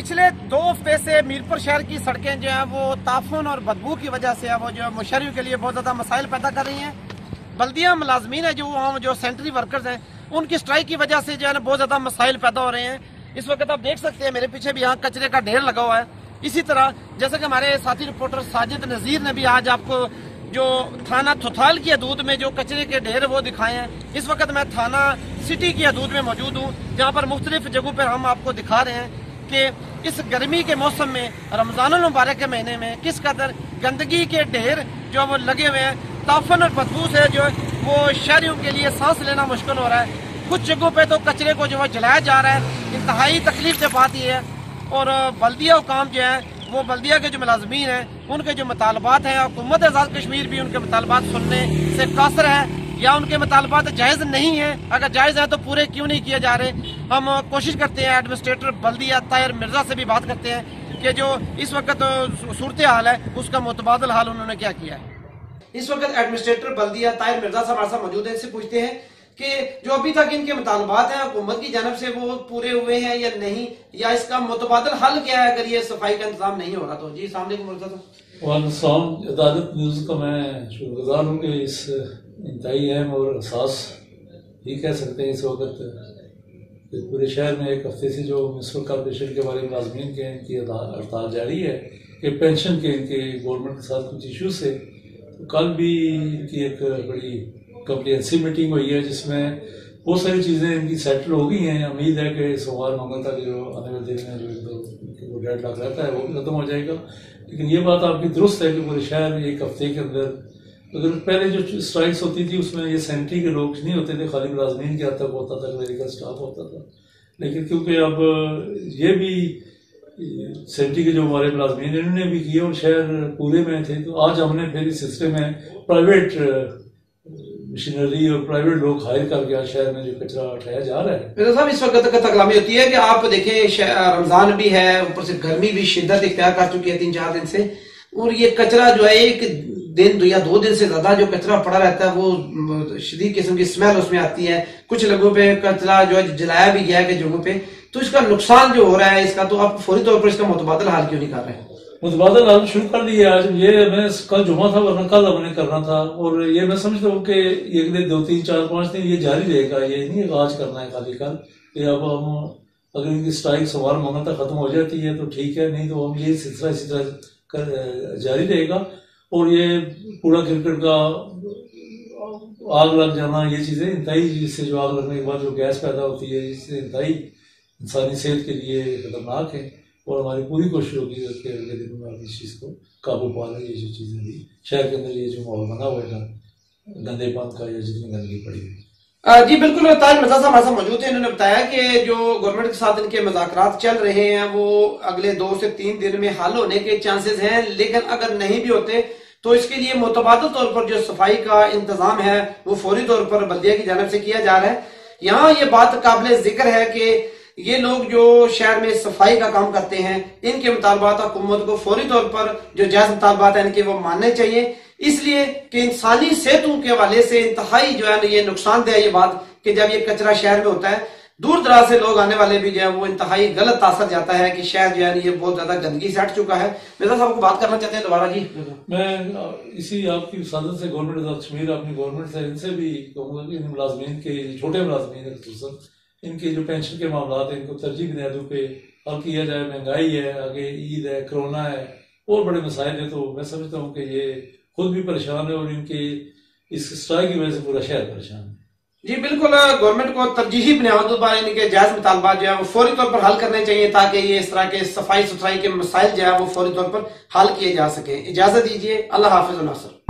पिछले 2 हफ्ते से मीरपुर शहर की सड़कें जो है वो ताफुन और बदबू की वजह से वो जो मुशर्रियों के लिए बहुत ज़्यादा मसाइल पैदा कर रही हैं। बल्दिया मुलाजमीन है जो वहाँ जो सेंट्री वर्कर्स हैं उनकी स्ट्राइक की वजह से जो है ना बहुत ज़्यादा मसाइल पैदा हो रहे हैं। इस वक्त आप देख सकते हैं मेरे पीछे भी यहाँ कचरे का ढेर लगा हुआ है। इसी तरह जैसे कि हमारे साथी रिपोर्टर साजिद नज़ीर ने भी आज आपको जो थाना थुथाल की हदूद में जो कचरे के ढेर वो दिखाए हैं। इस वक्त मैं थाना सिटी की हदूद में मौजूद हूँ जहाँ पर मुख्तलिफ जगहों पर हम आपको दिखा रहे हैं कि इस गर्मी के मौसम में रमजानुल मुबारक के महीने में किस कदर गंदगी के ढेर जो वो लगे हुए हैं। ताफन और बदबू से जो वो शहरियों के लिए सांस लेना मुश्किल हो रहा है। कुछ जगहों पे तो कचरे को जो है जलाया जा रहा है। इंतहाई तकलीफ से बात यह है। और बल्दिया हुकाम जो है वो बल्दिया के जो मुलाजमीन हैं उनके जो मुतालबात हैं, हुकूमत आज़ाद कश्मीर भी उनके मुतालबात सुनने से कासर है या उनके मुतालबात जायज़ नहीं है। अगर जायज़ है तो पूरे क्यों नहीं किए जा रहे। हम कोशिश करते हैं एडमिनिस्ट्रेटर बल्दिया ताहिर मिर्जा से भी बात करते हैं कि जो इस वक्त सूरत हाल है उसका मुतबादल हाल उन्होंने क्या किया है। इस वक्त एडमिनिस्ट्रेटर बल्दिया ताहिर मिर्जा साहब हमारे साथ मौजूद है। इनसे पूछते हैं कि जो अभी तक इनके मुतालबात हैं हुकूमत की जानब से वो पूरे हुए हैं या नहीं, या इसका मुतबादल हल क्या है अगर ये सफाई का इंतजाम नहीं हो रहा तो। जी सामने अदालत न्यूज़ का मैं शुक्रगुजार हूँ कि इस इंतहाई अहम और एहसास ही कह सकते हैं इस वक्त पूरे शहर में एक हफ्ते से जो म्यूनसिपल कॉर्पोरेशन के बारे में मुलाजमीन के इनकी हड़ताल जारी है कि पेंशन के इनके गवर्नमेंट के साथ कुछ इश्यूज थे। तो कल भी इनकी एक बड़ी कम्प्रिहेंसिव मीटिंग हुई है जिसमें बहुत सारी चीज़ें इनकी सेटल हो गई हैं। उम्मीद है कि सोमवार मंगल तक जो आने वाले दिन में जो डेडलॉक रहता है वो भी खत्म हो जाएगा। लेकिन ये बात आपकी दुरुस्त है कि पूरे शहर एक हफ्ते के अंदर, अगर पहले जो स्ट्राइक्स होती थी उसमें ये सैनिटरी के लोग नहीं होते थे, खाली मुलाजमीन के हद तक होता था, मेडिकल स्टाफ होता था। लेकिन क्योंकि अब ये भी सैनिटरी के जो हमारे मुलाजमीन इन्होंने भी किए और शहर पूरे में थे, तो आज हमने फिर इस सिलसिले में प्राइवेट मशीनरी और प्राइवेट लोग हायर करके आज शहर में जो कचरा उठाया जा रहा है। मेरे साहब इस वक्त तक तकलामी होती है कि आप देखें रमजान भी है, ऊपर से गर्मी भी शिद्दत इख्तियार कर चुकी है 3-4 दिन से, और ये कचरा जो है एक दिन या 2 दिन से ज्यादा जो कचरा पड़ा रहता है वो शदीद किस्म की स्मेल उसमें आती है। कुछ लोगों पे कचरा जो है जलाया भी गया है कई जगहों पे, तो इसका नुकसान जो हो रहा है इसका, तो आप फौरी तौर पर इसका मुतबादल हाल क्यों नहीं कर रहे हैं? मुतबादल हाल शुरू कर दिए आज। ये मैं कल जुमा था वरना कल हमने करना था, और ये मैं समझता हूँ कि 1 दिन 2 3 4 5 दिन ये जारी रहेगा। ये नहीं आज करना है खाली कल। ये अब हम अगर इनकी स्ट्राइक सोमवार मंगल तक खत्म हो जाती है तो ठीक है, नहीं तो हम ये सिलसिला इसी तरह जारी रहेगा। और ये पूरा क्रिकेट का आग लग जाना, ये चीजें इंतहाई, जिससे जो आग लगने के बाद जो गैस पैदा होती है इससे इंतहाई इंसानी सेहत के लिए खतरनाक है। और हमारी पूरी कोशिश होगी कि अगले दिनों में इस चीज़ को काबू पा लें। ये जो चीज़ें भी शहर के अंदर ये जो माहौल बना हुआ है गंदेपन का या जितनी गंदगी पड़ी हुई। जी बिल्कुल, ताज मिर्जा साहब हमारे साथ मौजूद है। इन्होंने बताया कि जो गवर्नमेंट के साथ इनके मुज़ाकरात चल रहे हैं वो अगले 2 से 3 दिन में हल होने के चांसेस हैं, लेकिन अगर नहीं भी होते तो इसके लिए मुतबादल तौर पर जो सफाई का इंतजाम है वो फौरी तौर पर बल्दिया की जानब से किया जा रहा है। यहाँ ये बात काबिल जिक्र है कि ये लोग जो शहर में सफाई का काम करते हैं इनके मुतालबात हुकूमत को फौरी तौर पर जो जायज मुतालबात है इनके वो मानने चाहिए, इसलिए कि इंसानी सेहतों के हवाले से इंतहाई जो है ये नुकसानदेह है ये बात कि जब ये कचरा शहर में होता है दूर दराज से लोग आने वाले भी जो है वो इंतहाई गलत तासर जाता है कि शहर जो है ये बहुत ज्यादा गंदगी से हट चुका है। मिर्जा साहब को बात करना चाहते हैं दोबारा। जी मैं इसी आपकी साधन से गवर्नमेंट कश्मीर अपनी गवर्नमेंट से इनसे भी कहूँगा कि इन मुलाजमीन के छोटे मुलाजमीन इनके जो पेंशन के मामला है इनको तरजीह बुनियादों पे हल किया जाए। महंगाई है, आगे ईद है, कोरोना है और बड़े मसाइल है, तो मैं समझता हूँ कि ये खुद भी परेशान है और इनके इस स्ट्राइक की वजह से पूरा शहर परेशान है। जी बिल्कुल, गवर्नमेंट को तरजीही बुनियादों पर इनके जायज मुतालबात जो है वो फौरी तौर पर हल करने चाहिए ताकि ये इस तरह के सफाई सुथराई के मसाइल जो है वो फौरी तौर पर हल किए जा सके। इजाजत दीजिए, अल्लाह हाफिज नासर।